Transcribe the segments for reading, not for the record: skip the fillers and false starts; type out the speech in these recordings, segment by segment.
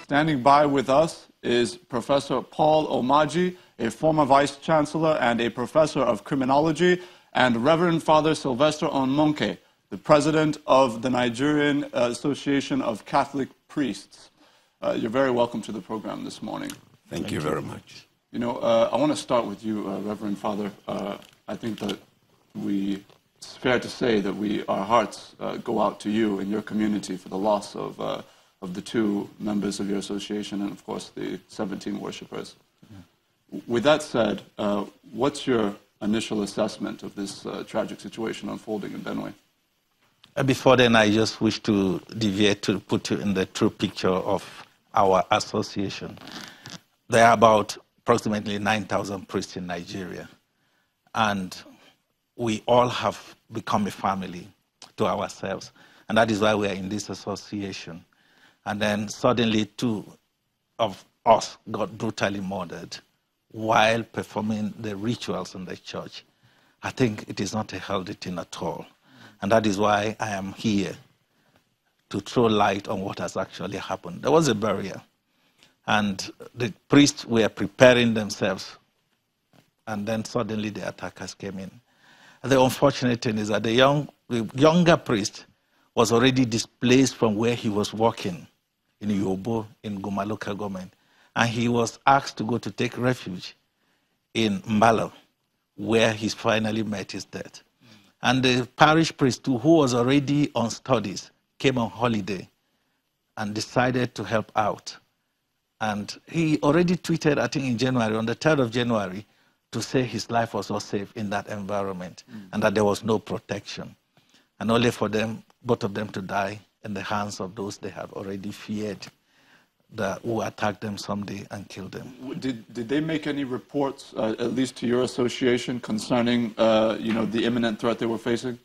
Standing by with us is Professor Paul Omaji, a former Vice Chancellor and a Professor of Criminology, and Reverend Father Sylvester Onmonke, the President of the Nigerian Association of Catholic Priests. You're very welcome to the program this morning. Thank you very much. You know, I want to start with you, Reverend Father. I think that it's fair to say that our hearts go out to you and your community for the loss of the two members of your association and, of course, the 17 worshippers. Yeah. With that said, what's your initial assessment of this tragic situation unfolding in Benue? Before then, I just wish to deviate to put you in the true picture of our association. There are about approximately 9,000 priests in Nigeria, and we all have become a family to ourselves, and that is why we are in this association. And then suddenly 2 of us got brutally murdered while performing the rituals in the church. I think it is not a healthy thing at all. And that is why I am here to throw light on what has actually happened. There was a burial, and the priests were preparing themselves, and then suddenly the attackers came in. And the unfortunate thing is that the younger priest was already displaced from where he was working in Yobo, in Guma local government, and he was asked to go to take refuge in Mbalo, where he finally met his death. And the parish priest, too, who was already on studies, came on holiday and decided to help out. And he already tweeted, I think in January, on the 3rd of January, to say his life was not safe in that environment and that there was no protection. And only for them, both of them, to die in the hands of those they have already feared, who attacked them someday and killed them. Did they make any reports, at least to your association, concerning the imminent threat they were facing?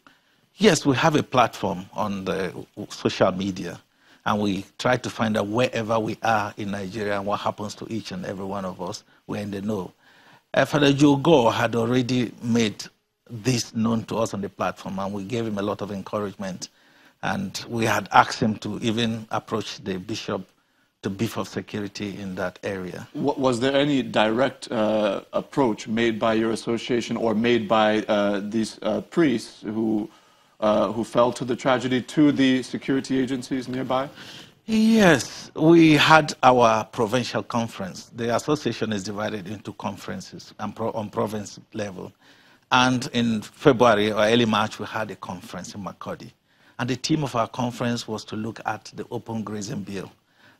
Yes, we have a platform on the social media, and we try to find out wherever we are in Nigeria and what happens to each and every one of us. We're in the know. Father Jogo had already made this known to us on the platform, and we gave him a lot of encouragement. And we had asked him to even approach the bishop to beef up security in that area. Was there any direct approach made by your association or made by these priests who fell to the tragedy to the security agencies nearby? Yes, we had our provincial conference. The association is divided into conferences on province level. And in February or early March, we had a conference in Makurdi. And the theme of our conference was to look at the open grazing bill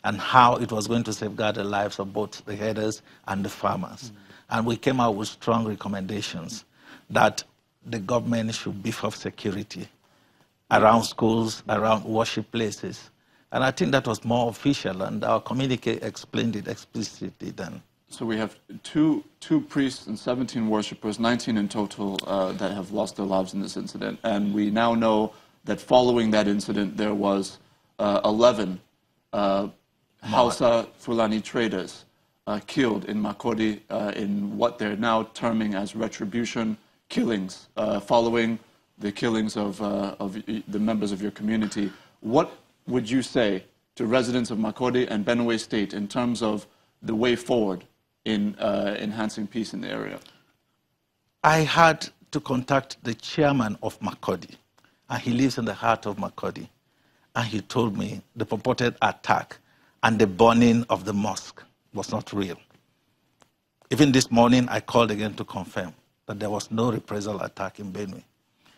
and how it was going to safeguard the lives of both the herders and the farmers. And we came out with strong recommendations that the government should beef up security around schools, around worship places. And I think that was more official, and our communique explained it explicitly then. So we have two priests and 17 worshippers, 19 in total, that have lost their lives in this incident. And we now know that following that incident, there was 11 Hausa Fulani traders killed in Makurdi in what they're now terming as retribution killings, following the killings of the members of your community. What would you say to residents of Makurdi and Benue State in terms of the way forward in enhancing peace in the area? I had to contact the chairman of Makurdi, and he lives in the heart of Makurdi. And he told me the purported attack and the burning of the mosque was not real. Even this morning, I called again to confirm that there was no reprisal attack in Benue,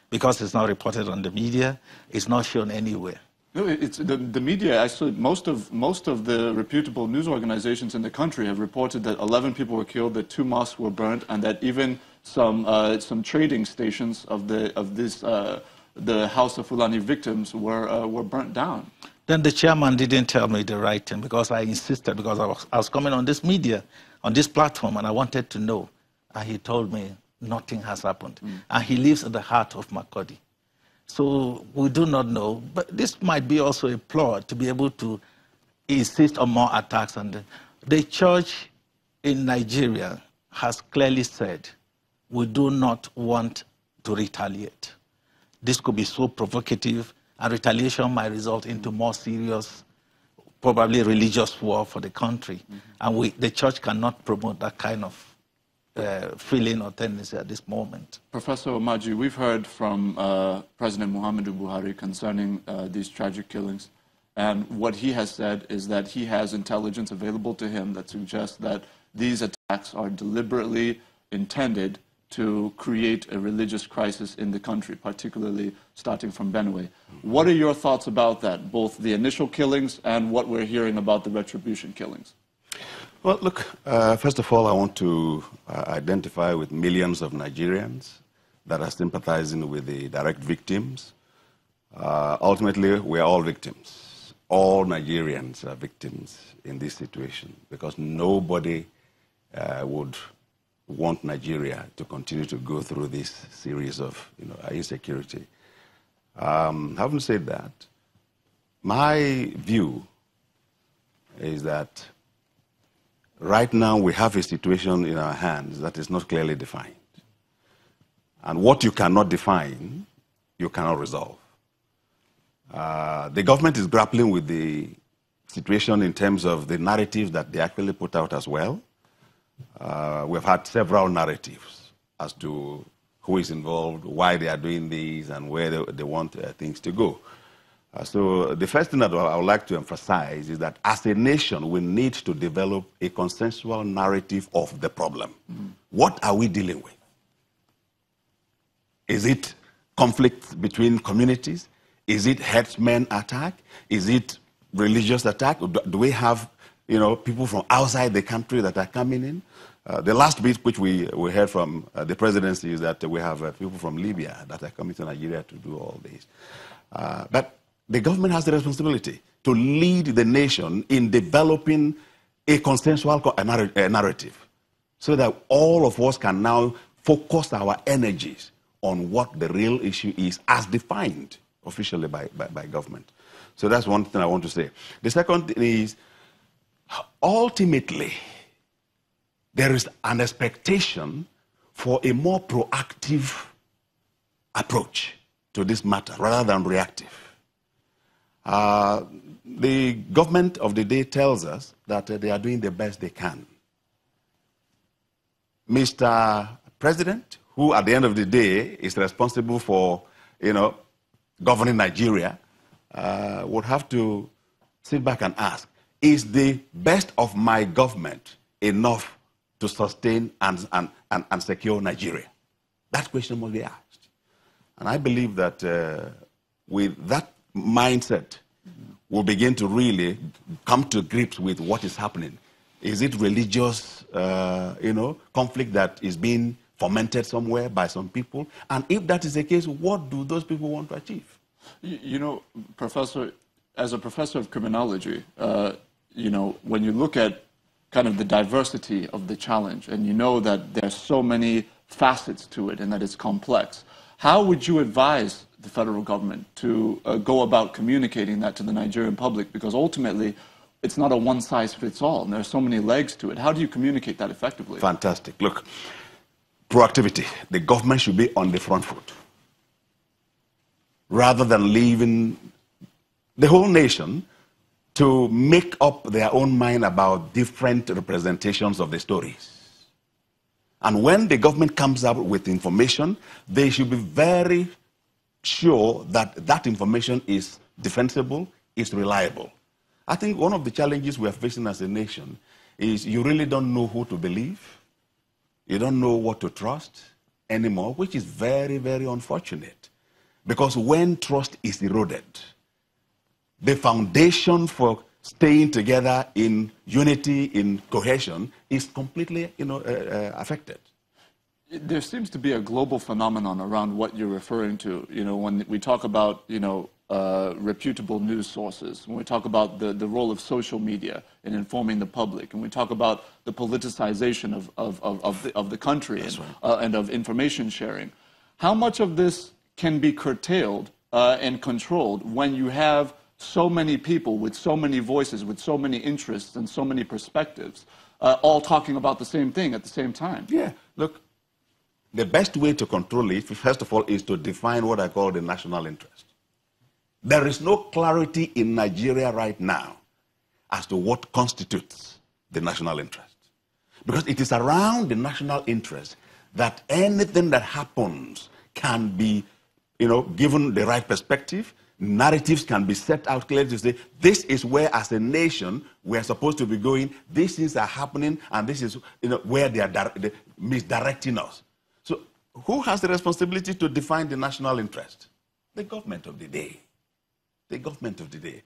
because it's not reported on the media, it's not shown anywhere. No, it's the media. Actually, most of the reputable news organizations in the country have reported that 11 people were killed, that 2 mosques were burnt, and that even some trading stations of the House of Fulani victims were burnt down. Then the chairman didn't tell me the right thing, because I insisted, because I was coming on this media, on this platform, and I wanted to know. And he told me nothing has happened. And he lives in the heart of Makurdi. So we do not know, but this might be also a plot to be able to insist on more attacks. And the church in Nigeria has clearly said, we do not want to retaliate. This could be so provocative, and retaliation might result into more serious probably religious war for the country. And the church cannot promote that kind of feeling or tendency at this moment. Professor Omaji, we've heard from President Muhammadu Buhari concerning these tragic killings. And what he has said is that he has intelligence available to him that suggests that these attacks are deliberately intended to create a religious crisis in the country, particularly starting from Benue. What are your thoughts about that, both the initial killings and what we're hearing about the retribution killings? Well, look, first of all, I want to identify with millions of Nigerians that are sympathizing with the direct victims. Ultimately, we are all victims. All Nigerians are victims in this situation because nobody would want Nigeria to continue to go through this series of insecurity. Having said that, my view is that right now we have a situation in our hands that is not clearly defined. And what you cannot define, you cannot resolve. The government is grappling with the situation in terms of the narrative that they actually put out as well. We've had several narratives as to who is involved, why they are doing these, and where they want things to go. So the first thing that I would like to emphasize is that as a nation, we need to develop a consensual narrative of the problem. What are we dealing with? Is it conflict between communities? Is it herdsmen attack? Is it religious attack? Do we have people from outside the country that are coming in? The last bit which we heard from the presidency is that we have people from Libya that are coming to Nigeria to do all this. But the government has the responsibility to lead the nation in developing a consensual narrative so that all of us can now focus our energies on what the real issue is as defined officially by government. So that's one thing I want to say. The second thing is, ultimately, there is an expectation for a more proactive approach to this matter rather than reactive. The government of the day tells us that they are doing the best they can. Mr. President, who at the end of the day is responsible for, governing Nigeria, would have to sit back and ask, is the best of my government enough to sustain and secure Nigeria? That question must be asked. And I believe that with that mindset, we'll begin to really come to grips with what is happening. Is it religious, conflict that is being fomented somewhere by some people? And if that is the case, what do those people want to achieve? Professor, as a professor of criminology, when you look at kind of the diversity of the challenge, and you know that there's so many facets to it and that it's complex, how would you advise the federal government to go about communicating that to the Nigerian public? Because ultimately, it's not a one-size-fits-all, and there are so many legs to it. How do you communicate that effectively? Fantastic. Look, proactivity. The government should be on the front foot, rather than leaving the whole nation to make up their own mind about different representations of the stories. And when the government comes up with information, they should be very sure that that information is defensible, is reliable. I think one of the challenges we are facing as a nation is you really don't know who to believe. You don't know what to trust anymore, which is very, very unfortunate. Because when trust is eroded, the foundation for staying together in unity, in cohesion, is completely affected. There seems to be a global phenomenon around what you're referring to. When we talk about reputable news sources, when we talk about the role of social media in informing the public, and we talk about the politicization of the country and of information sharing, how much of this can be curtailed and controlled when you have so many people with so many voices, with so many interests and so many perspectives, all talking about the same thing at the same time? Yeah, look, the best way to control it, first of all, is to define what I call the national interest. There is no clarity in Nigeria right now as to what constitutes the national interest. Because it is around the national interest that anything that happens can be, given the right perspective. Narratives can be set out clearly to say, this is where, as a nation, we are supposed to be going, these things are happening, and this is where they are misdirecting us. So who has the responsibility to define the national interest? The government of the day. The government of the day.